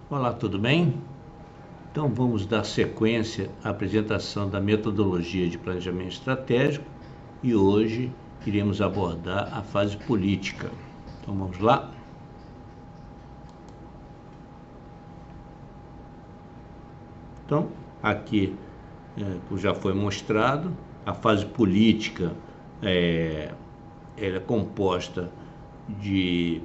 Olá, tudo bem? Então vamos dar sequência à apresentação da metodologia de planejamento estratégico e hoje iremos abordar a fase política. Então vamos lá? Então aqui, como já foi mostrado, a fase política ela é composta de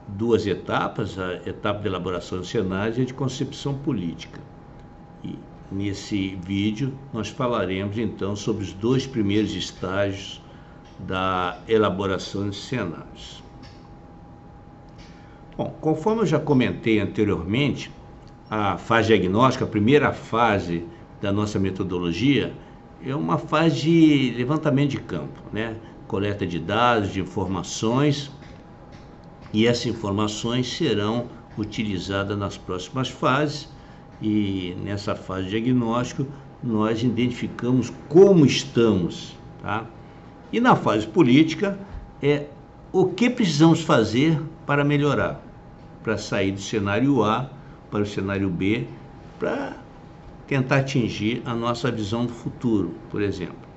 duas etapas, a etapa de elaboração de cenários e a de concepção política. E nesse vídeo nós falaremos então sobre os dois primeiros estágios da elaboração de cenários. Bom, conforme eu já comentei anteriormente, a fase diagnóstica, a primeira fase da nossa metodologia, é uma fase de levantamento de campo, né? Coleta de dados, de informações, e essas informações serão utilizadas nas próximas fases. E nessa fase de diagnóstico nós identificamos como estamos, tá? E na fase política é o que precisamos fazer para melhorar, para sair do cenário A para o cenário B, para tentar atingir a nossa visão do futuro, por exemplo.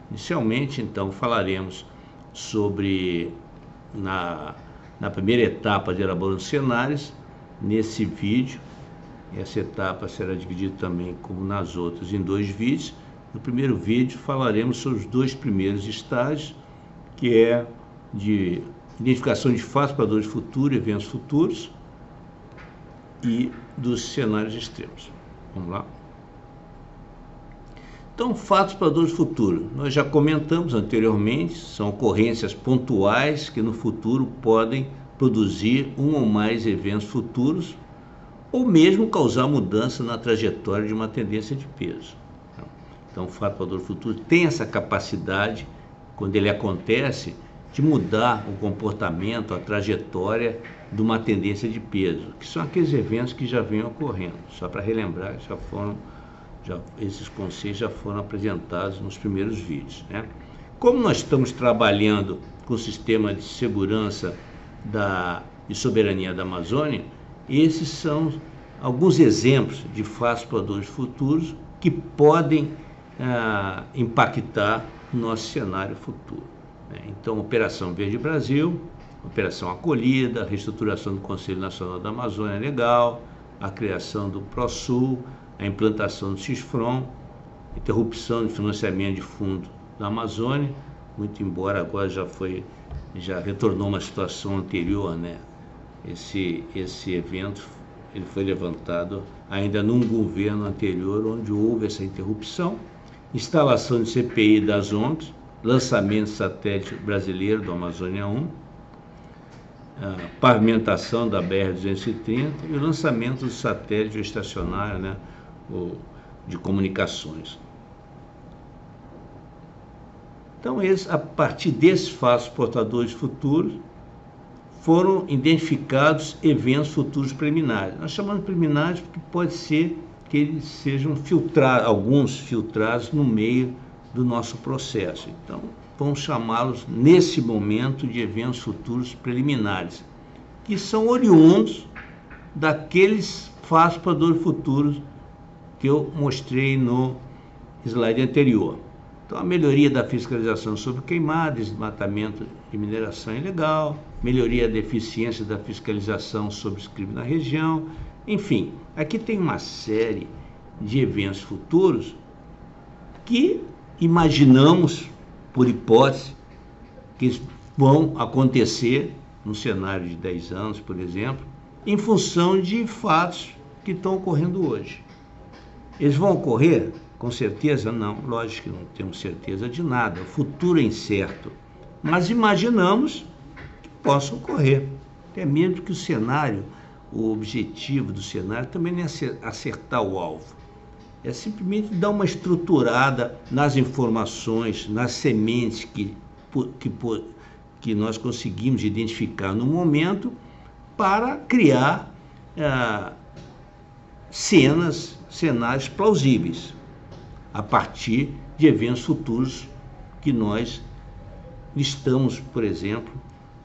Inicialmente, então, falaremos sobre, na primeira etapa de elaboração de cenários. Nesse vídeo, essa etapa será dividida também, como nas outras, em dois vídeos. No primeiro vídeo falaremos sobre os dois primeiros estágios, que é de identificação de fatos, padrões futuros, eventos futuros e dos cenários extremos. Vamos lá? Então, fatos, padrões futuros. Nós já comentamos anteriormente, são ocorrências pontuais que no futuro podem produzir um ou mais eventos futuros ou mesmo causar mudança na trajetória de uma tendência de peso. Então, o fato, padrão futuro tem essa capacidade, quando ele acontece, de mudar o comportamento, a trajetória de uma tendência de peso, que são aqueles eventos que já vêm ocorrendo. Só para relembrar, esses conceitos já foram apresentados nos primeiros vídeos, né? Como nós estamos trabalhando com o sistema de segurança e soberania da Amazônia, esses são alguns exemplos de fatos, padrões futuros que podem impactar o nosso cenário futuro, né? Então, Operação Verde Brasil, Operação Acolhida, a reestruturação do Conselho Nacional da Amazônia Legal, a criação do ProSul, a implantação do CISFRON, interrupção de financiamento de fundo da Amazônia, muito embora agora já retornou uma situação anterior, né? Esse evento ele foi levantado ainda num governo anterior, onde houve essa interrupção. Instalação de CPI das ONGs, lançamento do satélite brasileiro do Amazônia 1, pavimentação da BR-230 e o lançamento do satélite estacionário, né, de comunicações. Então, a partir desses fatos portadores futuros, foram identificados eventos futuros preliminares. Nós chamamos de preliminares porque pode ser que eles sejam alguns filtrados no meio do nosso processo. Então, vamos chamá-los, nesse momento, de eventos futuros preliminares, que são oriundos daqueles fatos portadores futuros que eu mostrei no slide anterior. Então, a melhoria da fiscalização sobre queimadas, desmatamento de mineração ilegal, melhoria da eficiência da fiscalização sobre os crimes na região, enfim, aqui tem uma série de eventos futuros que imaginamos, por hipótese, que vão acontecer no cenário de 10 anos, por exemplo, em função de fatos que estão ocorrendo hoje. Eles vão ocorrer? Com certeza não, lógico que não temos certeza de nada, o futuro é incerto, mas imaginamos que possam ocorrer, até mesmo que o cenário, o objetivo do cenário também não é acertar o alvo, é simplesmente dar uma estruturada nas informações, nas sementes que nós conseguimos identificar no momento para criar cenários plausíveis, a partir de eventos futuros que nós listamos, por exemplo,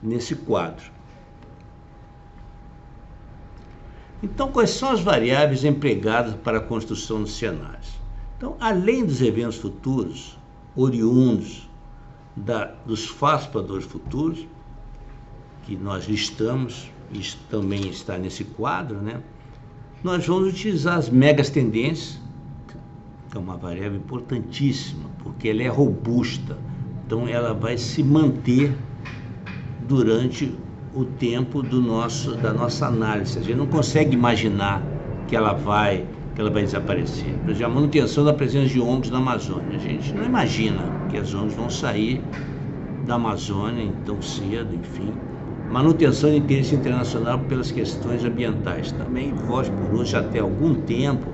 nesse quadro. Então, quais são as variáveis empregadas para a construção dos cenários? Então, além dos eventos futuros, oriundos dos fatos padrões futuros, que nós listamos, isso também está nesse quadro, né? Nós vamos utilizar as megas tendências, que é uma variável importantíssima, porque ela é robusta, então ela vai se manter durante o tempo da nossa análise. A gente não consegue imaginar que ela vai desaparecer. Por exemplo, a manutenção da presença de ONGs na Amazônia. A gente não imagina que as ONGs vão sair da Amazônia tão cedo, enfim. Manutenção de interesse internacional pelas questões ambientais. Também, voz por hoje, já tem algum tempo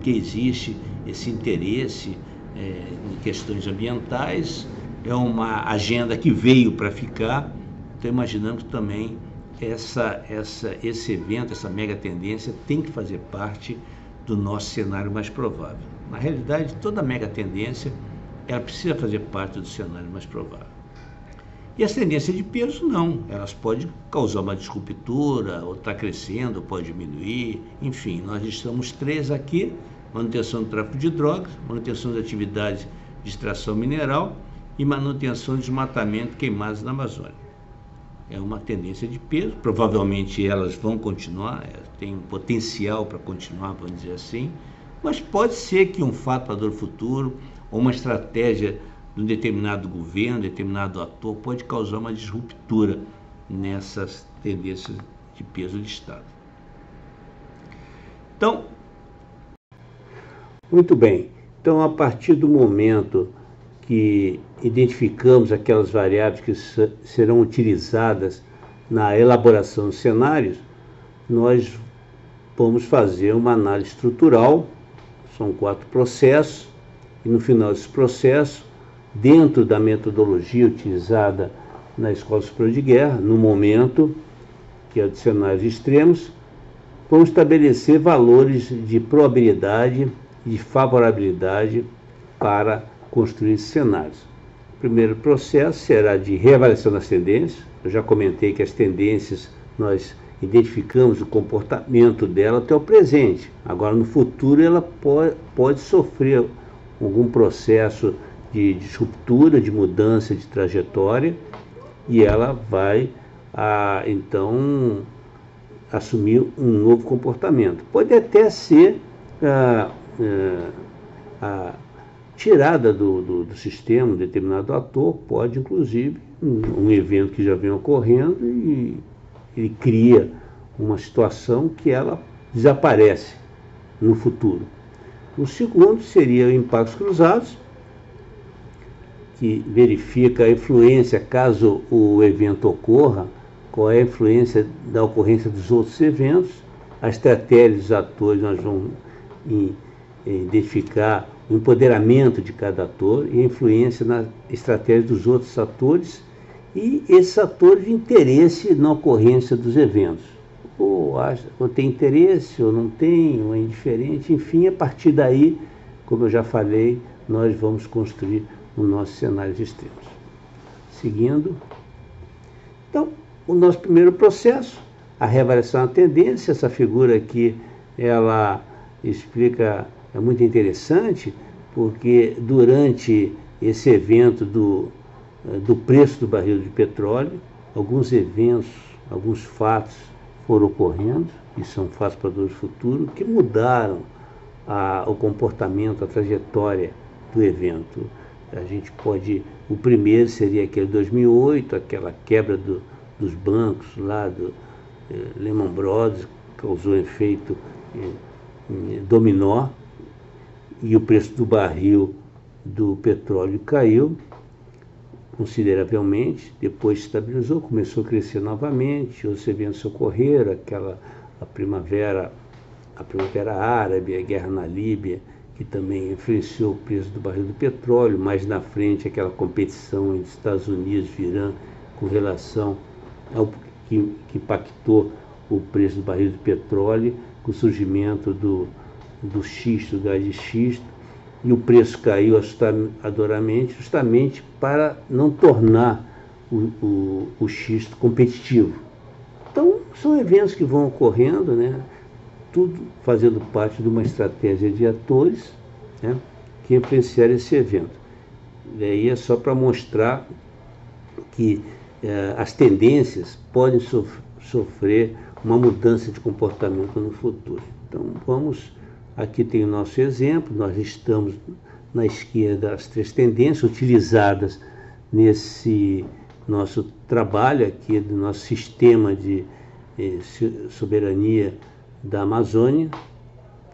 que existe esse interesse em questões ambientais. É uma agenda que veio para ficar. Então, imaginamos que também esse evento, essa mega tendência, tem que fazer parte do nosso cenário mais provável. Na realidade, toda mega tendência, ela precisa fazer parte do cenário mais provável. E as tendências de peso, não. Elas podem causar uma disruptura, ou está crescendo, ou pode diminuir. Enfim, nós listamos 3 aqui: manutenção do tráfico de drogas, manutenção das atividades de extração mineral e manutenção de desmatamento e queimadas na Amazônia. É uma tendência de peso, provavelmente elas vão continuar, tem um potencial para continuar, vamos dizer assim, mas pode ser que um fato padrão futuro ou uma estratégia de um determinado governo, determinado ator, pode causar uma disruptura nessas tendências de peso de Estado. Então, muito bem. Então, a partir do momento que identificamos aquelas variáveis que serão utilizadas na elaboração dos cenários, nós vamos fazer uma análise estrutural. São 4 processos, e no final desse processo, dentro da metodologia utilizada na Escola Superior de Guerra, no momento, que é de cenários extremos, vamos estabelecer valores de probabilidade e de favorabilidade para construir esses cenários. O primeiro processo será de reavaliação das tendências. Eu já comentei que as tendências, nós identificamos o comportamento dela até o presente. Agora, no futuro, ela pode sofrer algum processo de disruptura, de mudança de trajetória, e ela vai, então, assumir um novo comportamento. Pode até ser tirada do sistema, um determinado ator, pode, inclusive, um evento que já vem ocorrendo, e ele cria uma situação que ela desaparece no futuro. O segundo seria impactos cruzados, que verifica a influência, caso o evento ocorra, qual é a influência da ocorrência dos outros eventos. A estratégia dos atores, nós vamos identificar o empoderamento de cada ator e a influência na estratégia dos outros atores, e esses atores de interesse na ocorrência dos eventos. Ou tem interesse, ou não tem, ou é indiferente, enfim, a partir daí, como eu já falei, nós vamos construir o nosso cenário de extremos. Seguindo. Então, o nosso primeiro processo, a reavaliação da tendência. Essa figura aqui, ela explica, é muito interessante, porque durante esse evento do preço do barril de petróleo, alguns eventos, alguns fatos foram ocorrendo, e são fatos para o futuro, que mudaram o comportamento, a trajetória do evento. A gente pode, o primeiro seria aquele 2008, aquela quebra dos bancos lá do Lehman Brothers, causou efeito dominó, e o preço do barril do petróleo caiu consideravelmente, depois estabilizou, começou a crescer novamente, os eventos ocorreram, a primavera árabe, a guerra na Líbia, que também influenciou o preço do barril do petróleo. Mais na frente, aquela competição entre Estados Unidos e Irã com relação ao que impactou o preço do barril do petróleo, com o surgimento do xisto, do gás de xisto, e o preço caiu assustadoramente, justamente para não tornar o xisto competitivo. Então, são eventos que vão ocorrendo, né? tudo fazendo parte de uma estratégia de atores, né, que influenciaram esse evento. E aí é só para mostrar que as tendências podem sofrer uma mudança de comportamento no futuro. Então, aqui tem o nosso exemplo, nós estamos na esquerda as 3 tendências utilizadas nesse nosso trabalho aqui, do nosso sistema de soberania da Amazônia,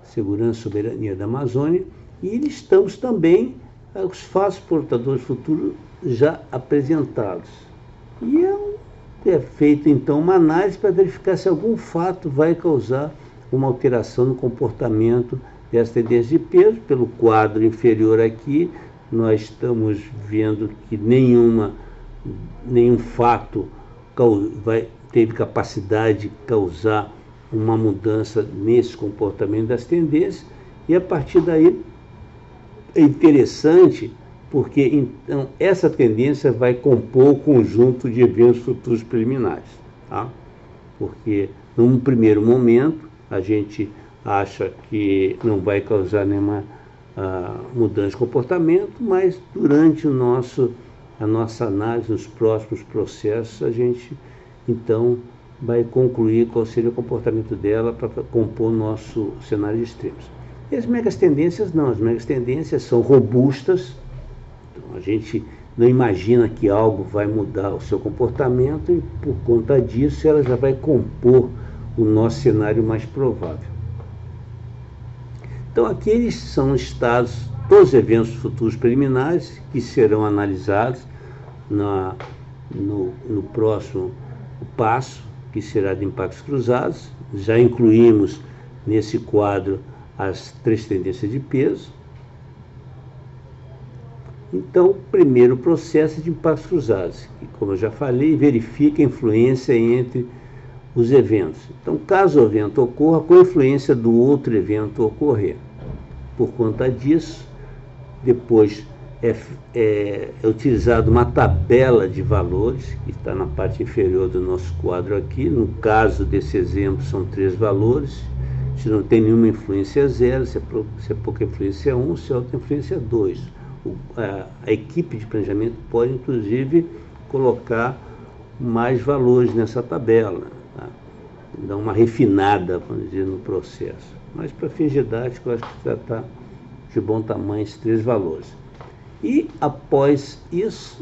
segurança e soberania da Amazônia, e estamos também os fatos portadores futuros já apresentados. E é feito então uma análise para verificar se algum fato vai causar uma alteração no comportamento dessa tendência de peso. Pelo quadro inferior aqui, nós estamos vendo que nenhum fato teve capacidade de causar uma mudança nesse comportamento das tendências, e a partir daí é interessante porque então essa tendência vai compor o conjunto de eventos futuros preliminares, tá? Porque num primeiro momento a gente acha que não vai causar nenhuma mudança de comportamento, mas durante a nossa análise, nos próximos processos, a gente então vai concluir qual seria o comportamento dela para compor o nosso cenário de extremos. E as megas tendências não, as megas tendências são robustas, então a gente não imagina que algo vai mudar o seu comportamento e por conta disso ela já vai compor o nosso cenário mais provável. Então aqui eles são listados todos os eventos futuros preliminares que serão analisados no próximo passo, que será de impactos cruzados. Já incluímos nesse quadro as 3 tendências de peso. Então, o primeiro processo é de impactos cruzados, que, como eu já falei, verifica a influência entre os eventos. Então, caso o evento ocorra, com a influência do outro evento ocorrer. Por conta disso, depois é utilizada uma tabela de valores, que está na parte inferior do nosso quadro aqui. No caso desse exemplo, são 3 valores. Se não tem nenhuma influência, 0. Se é pouca influência, 1. Se é alta influência, 2. A equipe de planejamento pode, inclusive, colocar mais valores nessa tabela, tá? Dar uma refinada, vamos dizer, no processo. Mas, para fins didáticos, eu acho que já está de bom tamanho esses 3 valores. E, após isso,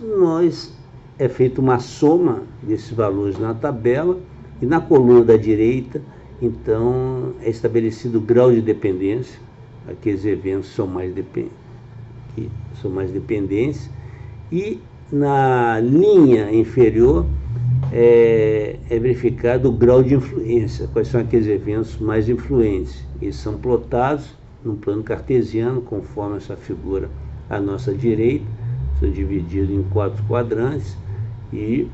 é feita uma soma desses valores na tabela, e na coluna da direita, então, é estabelecido o grau de dependência. Aqueles eventos são mais dependentes, e na linha inferior é verificado o grau de influência, quais são aqueles eventos mais influentes. Eles são plotados num plano cartesiano, conforme essa figura à nossa direita, são divididos em 4 quadrantes, e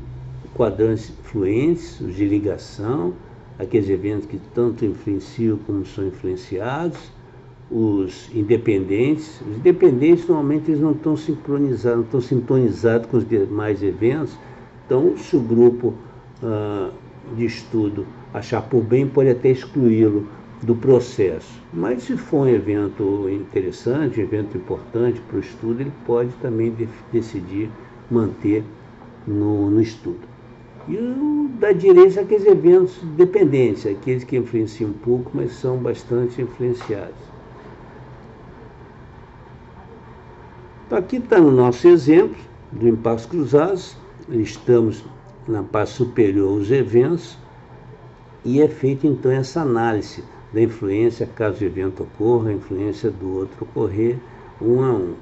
quadrantes influentes, os de ligação, aqueles eventos que tanto influenciam como são influenciados, os independentes. Os independentes, normalmente, eles não estão sincronizados, não estão sintonizados com os demais eventos. Então, se o grupo de estudo achar por bem, pode até excluí-lo do processo. Mas, se for um evento interessante, um evento importante para o estudo, ele pode também decidir manter no estudo. E o da direita são aqueles eventos dependentes, aqueles que influenciam um pouco, mas são bastante influenciados. Então, aqui está no nosso exemplo do impactos cruzados. Estamos na parte superior aos eventos e é feita então essa análise da influência, caso o evento ocorra, a influência do outro ocorrer, 1 a 1.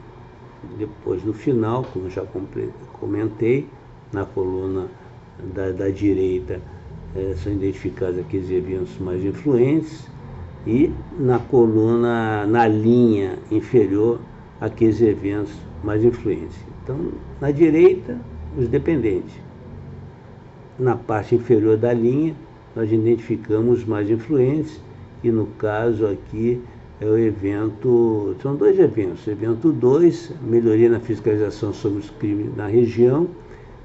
Depois, no final, como já comentei, na coluna da direita são identificados aqueles eventos mais influentes, e na linha inferior, aqueles eventos mais influentes. Então, na direita, os dependentes. Na parte inferior da linha, nós identificamos os mais influentes, e no caso aqui é o evento, são 2 eventos. O evento 2, melhoria na fiscalização sobre os crimes na região,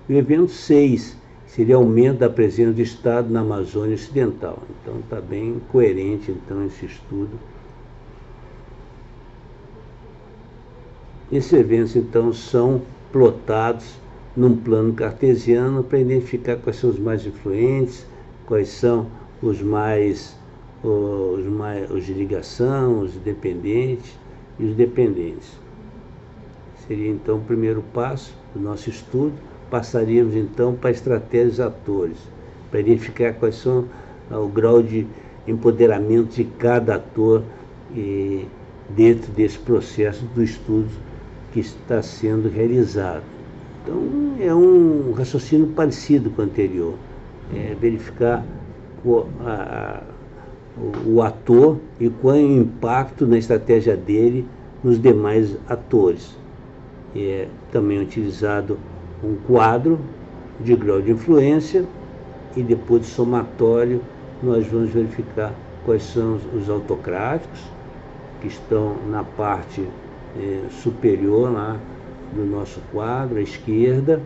e o evento 6, seria aumento da presença do Estado na Amazônia Ocidental. Então está bem coerente então esse estudo. Esses eventos então são plotados num plano cartesiano para identificar quais são os mais influentes, quais são os de ligação, os dependentes e os dependentes. Seria então o primeiro passo do nosso estudo. Passaríamos então para estratégias atores, para identificar quais são o grau de empoderamento de cada ator dentro desse processo do estudo que está sendo realizado. Então é um raciocínio parecido com o anterior, verificar o ator e qual é o impacto na estratégia dele nos demais atores. É também utilizado um quadro de grau de influência e depois de somatório nós vamos verificar quais são os autocráticos que estão na parte superior lá do nosso quadro, à esquerda,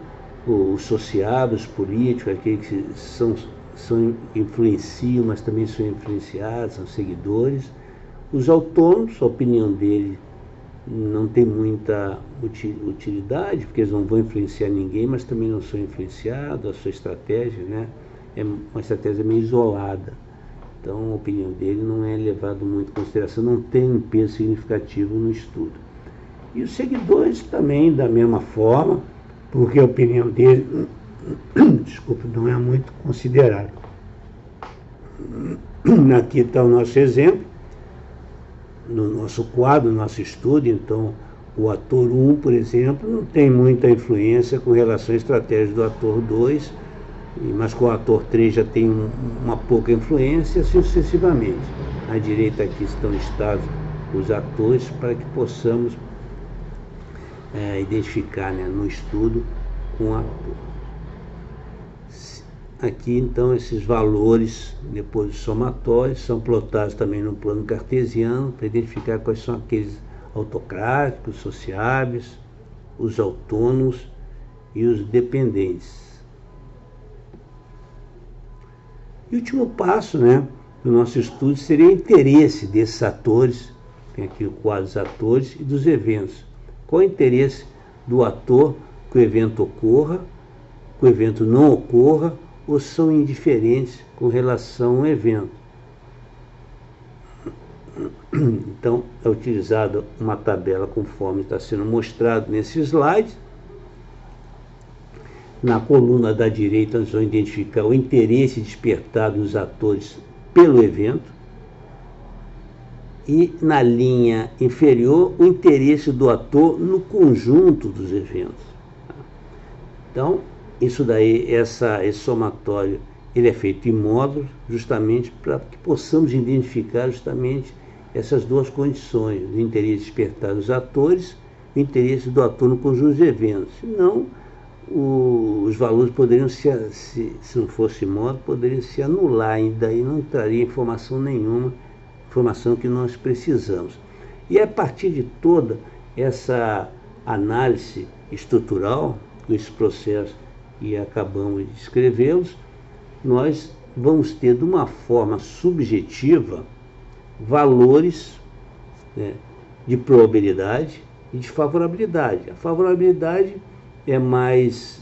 os sociáveis, políticos, aqueles que influenciam, mas também são influenciados, são seguidores. Os autônomos, a opinião dele não tem muita utilidade, porque eles não vão influenciar ninguém, mas também não são influenciados, a sua estratégia, né, é uma estratégia meio isolada. Então a opinião dele não é levada muito em consideração, não tem um peso significativo no estudo. E os seguidores também, da mesma forma, porque a opinião dele, desculpa, não é muito considerada. Aqui está o nosso exemplo, no nosso quadro, no nosso estudo. Então, o ator 1, por exemplo, não tem muita influência com relação à estratégia do ator 2, mas com o ator 3 já tem uma pouca influência, assim sucessivamente. À direita aqui estão listados os atores para que possamos identificar, né, no estudo com o ator. Aqui, então, esses valores, depois dos somatórios, são plotados também no plano cartesiano para identificar quais são aqueles autocráticos, sociáveis, os autônomos e os dependentes. E o último passo, né, do nosso estudo seria o interesse desses atores, tem aqui o quadro dos atores e dos eventos. Qual o interesse do ator que o evento ocorra, que o evento não ocorra, ou são indiferentes com relação ao evento. Então, é utilizada uma tabela conforme está sendo mostrado nesse slide. Na coluna da direita, nós vamos identificar o interesse despertado nos atores pelo evento. E na linha inferior, o interesse do ator no conjunto dos eventos. Então, isso daí, esse somatório, ele é feito em módulos, justamente para que possamos identificar justamente essas duas condições, o interesse despertado dos atores, o interesse do ator no conjunto de eventos. Senão, os valores poderiam se não fosse módulo, poderiam se anular, e daí não traria informação nenhuma, informação que nós precisamos. E a partir de toda essa análise estrutural, desse processo que acabamos de descrevê-los, nós vamos ter de uma forma subjetiva valores, né, de probabilidade e de favorabilidade. A favorabilidade é mais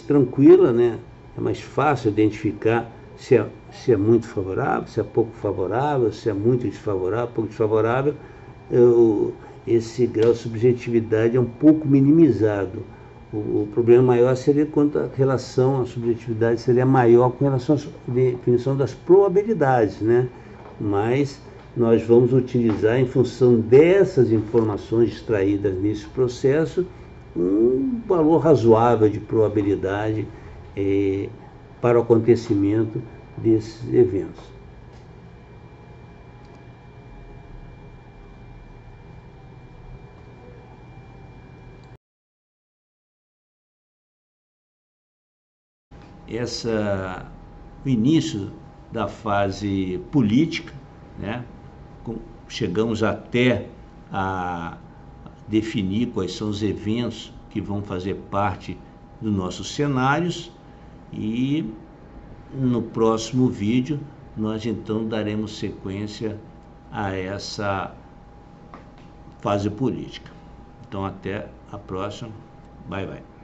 tranquila, né, é mais fácil identificar se é muito favorável, se é pouco favorável, se é muito desfavorável, pouco desfavorável. Esse grau de subjetividade é um pouco minimizado. O problema maior seria quando a relação, a subjetividade seria maior com relação à definição das probabilidades, né? Mas nós vamos utilizar, em função dessas informações extraídas nesse processo, um valor razoável de probabilidade para o acontecimento desses eventos. O início da fase política, né? Chegamos até a definir quais são os eventos que vão fazer parte dos nossos cenários, E no próximo vídeo nós então daremos sequência a essa fase política. Então até a próxima. Bye, bye.